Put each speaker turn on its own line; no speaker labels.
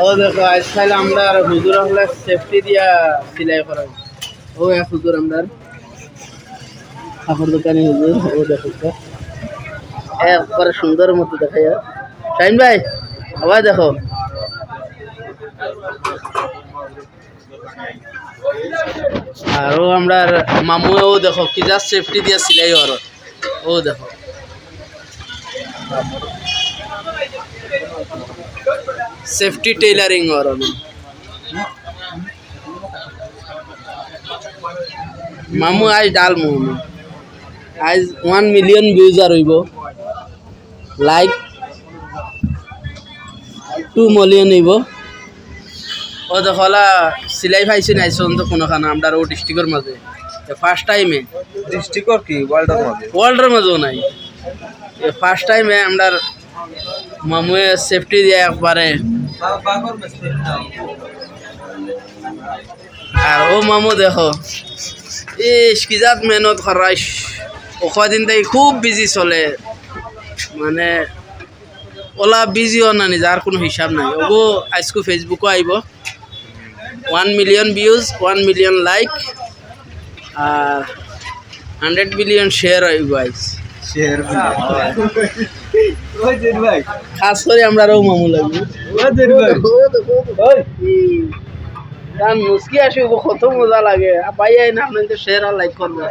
ও দেখো আজকাল আমরা হুজুর হলে সেফটি দিয়া সিলাই করা ও এক হুজুর আমরা কাপড় দোকানি হুজুর ও দেখো একবারে সুন্দর মতো দেখা যায় শাহিন ভাই আবার দেখো আর ও আমরা মামু ও দেখো কি যা সেফটি দিয়া সিলাই আর ও দেখো সেফটি টেইলারিং আর মামু আজ ডাল মুমু আজ 1 মিলিয়ন ভিউজ আর হইব লাইক 2 মিলিয়ন হইব ও দেখলা সিলাই পাইছি নাইছন তো কোনখানে আমরা ও ডিস্ট্রিক্টের মাঝে ফার্স্ট টাইমে
ডিস্ট্রিক্টর কি
ওয়ার্ল্ডের মাঝেও নাই ফার্স্ট টাইমে আমরা মামুয়ে সেফটি দিয়ে একবারে আর ও মামু দেখো কিজাত মেহনত করাইস ও কদিন থেকে খুব বিজি চলে মানে ওলা বিজিও নানি যার কোনো হিসাব নাই ওগো আজকে ফেসবুকও আইব 1 মিলিয়ন ভিউজ 1 মিলিয়ন লাইক আর 100 বিলিয়ন শেয়ার আইব আইজ খাস করে আমরা আরও মামু লাগবে মুসকি আসি কত মজা লাগে পাই না আপনাদের শেয়ার আর লাইক করবে